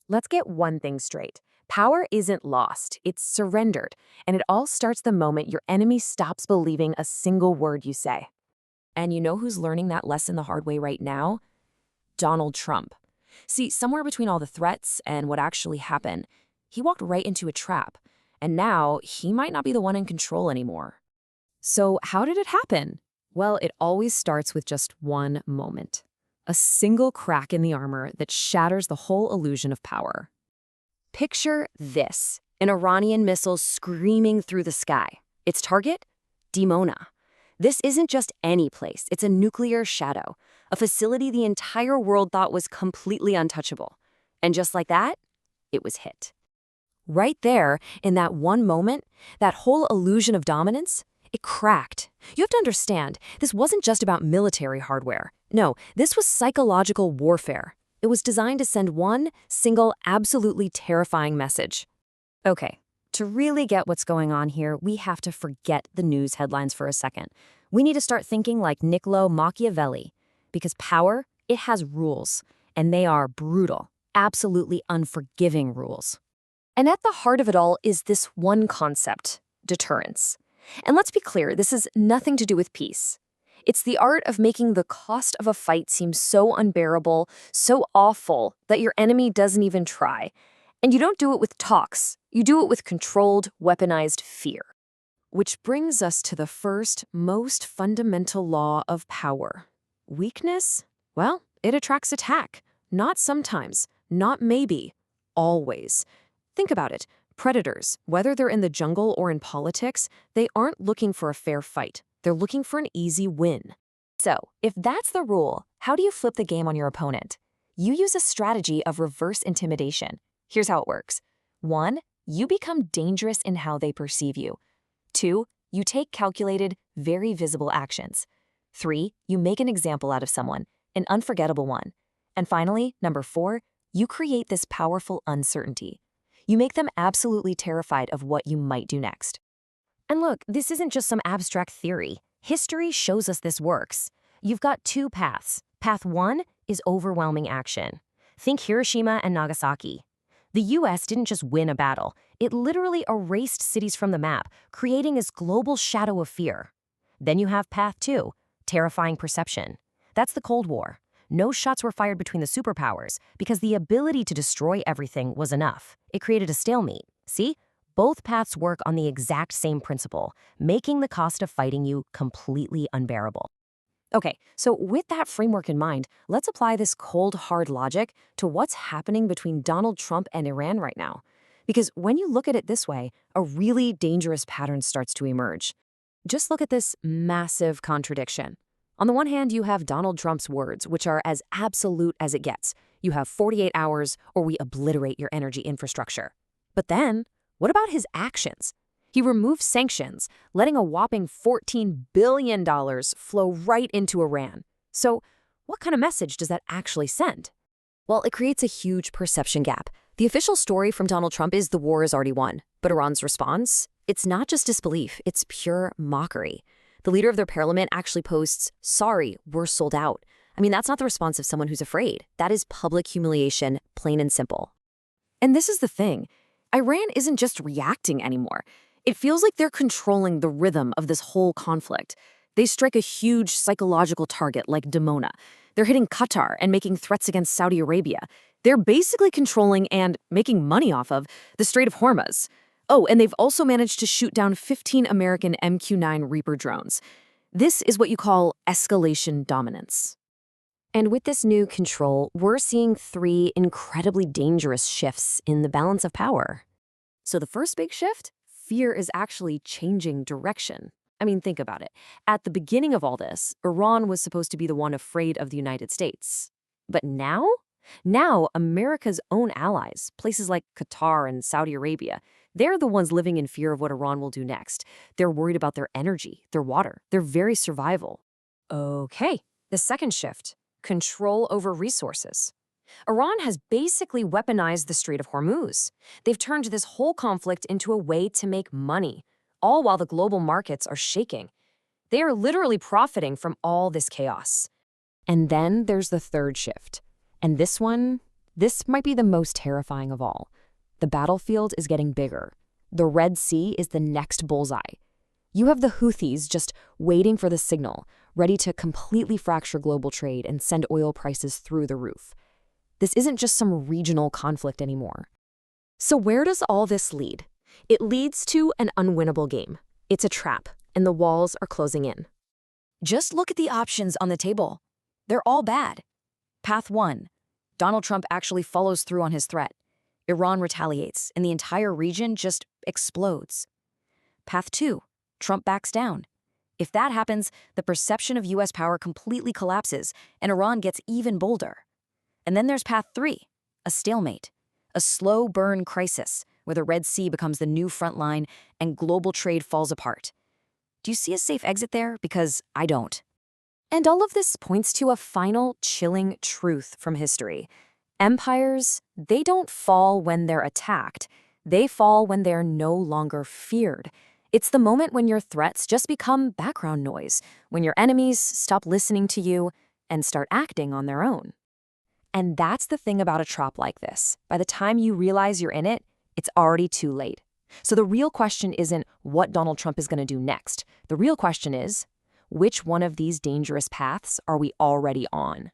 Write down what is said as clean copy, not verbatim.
Let's get one thing straight. Power isn't lost, it's surrendered, and it all starts the moment your enemy stops believing a single word you say. And you know who's learning that lesson the hard way right now? Donald Trump. See, somewhere between all the threats and what actually happened, he walked right into a trap, and now he might not be the one in control anymore. So, how did it happen? Well, it always starts with just one moment. A single crack in the armor that shatters the whole illusion of power. Picture this, an Iranian missile screaming through the sky. Its target? Dimona. This isn't just any place, it's a nuclear shadow, a facility the entire world thought was completely untouchable. And just like that, it was hit. Right there, in that one moment, that whole illusion of dominance, it cracked. You have to understand, this wasn't just about military hardware. No, this was psychological warfare. It was designed to send one single, absolutely terrifying message. Okay, to really get what's going on here, we have to forget the news headlines for a second. We need to start thinking like Niccolo Machiavelli, because power, it has rules, and they are brutal, absolutely unforgiving rules. And at the heart of it all is this one concept, deterrence. And let's be clear, this has nothing to do with peace. It's the art of making the cost of a fight seem so unbearable, so awful, that your enemy doesn't even try. And you don't do it with talks. You do it with controlled, weaponized fear. Which brings us to the first, most fundamental law of power. Weakness? Well, it attracts attack. Not sometimes, not maybe, always. Think about it. Predators, whether they're in the jungle or in politics, they aren't looking for a fair fight. They're looking for an easy win. So, if that's the rule, how do you flip the game on your opponent? You use a strategy of reverse intimidation. Here's how it works. 1, you become dangerous in how they perceive you. 2, you take calculated, very visible actions. 3, you make an example out of someone, an unforgettable one. And finally, number 4, you create this powerful uncertainty. You make them absolutely terrified of what you might do next. And look, this isn't just some abstract theory. History shows us this works. You've got 2 paths. Path 1 is overwhelming action. Think Hiroshima and Nagasaki. The US didn't just win a battle. It literally erased cities from the map, creating this global shadow of fear. Then you have Path 2, terrifying perception. That's the Cold War. No shots were fired between the superpowers because the ability to destroy everything was enough. It created a stalemate. See? Both paths work on the exact same principle, making the cost of fighting you completely unbearable. Okay, so with that framework in mind, let's apply this cold, hard logic to what's happening between Donald Trump and Iran right now. Because when you look at it this way, a really dangerous pattern starts to emerge. Just look at this massive contradiction. On the one hand, you have Donald Trump's words, which are as absolute as it gets. You have 48 hours or we obliterate your energy infrastructure. But then, what about his actions? He removed sanctions, letting a whopping $14 billion flow right into Iran. So, what kind of message does that actually send? Well, it creates a huge perception gap. The official story from Donald Trump is the war is already won. But Iran's response? It's not just disbelief, it's pure mockery. The leader of their parliament actually posts, "Sorry, we're sold out." I mean, that's not the response of someone who's afraid. That is public humiliation, plain and simple. And this is the thing. Iran isn't just reacting anymore. It feels like they're controlling the rhythm of this whole conflict. They strike a huge psychological target like Dimona. They're hitting Qatar and making threats against Saudi Arabia. They're basically controlling and making money off of the Strait of Hormuz. Oh, and they've also managed to shoot down 15 American MQ-9 Reaper drones. This is what you call escalation dominance. And with this new control, we're seeing 3 incredibly dangerous shifts in the balance of power. So the first big shift? Fear is actually changing direction. I mean, think about it. At the beginning of all this, Iran was supposed to be the one afraid of the United States. But now? Now, America's own allies, places like Qatar and Saudi Arabia, they're the ones living in fear of what Iran will do next. They're worried about their energy, their water, their very survival. Okay, the second shift, control over resources. Iran has basically weaponized the Strait of Hormuz. They've turned this whole conflict into a way to make money, all while the global markets are shaking. They are literally profiting from all this chaos. And then there's the third shift. And this one, This might be the most terrifying of all. The battlefield is getting bigger. The Red Sea is the next bullseye. You have the Houthis just waiting for the signal, ready to completely fracture global trade and send oil prices through the roof. This isn't just some regional conflict anymore. So where does all this lead? It leads to an unwinnable game. It's a trap, and the walls are closing in. Just look at the options on the table. They're all bad. Path 1. Donald Trump actually follows through on his threat. Iran retaliates, and the entire region just explodes. Path 2. Trump backs down. If that happens, the perception of U.S. power completely collapses, and Iran gets even bolder. And then there's Path 3. A stalemate. A slow burn crisis, where the Red Sea becomes the new front line and global trade falls apart. Do you see a safe exit there? Because I don't. And all of this points to a final, chilling truth from history. Empires, they don't fall when they're attacked. They fall when they're no longer feared. It's the moment when your threats just become background noise, when your enemies stop listening to you and start acting on their own. And that's the thing about a trap like this. By the time you realize you're in it, it's already too late. So the real question isn't what Donald Trump is going to do next. The real question is, which one of these dangerous paths are we already on?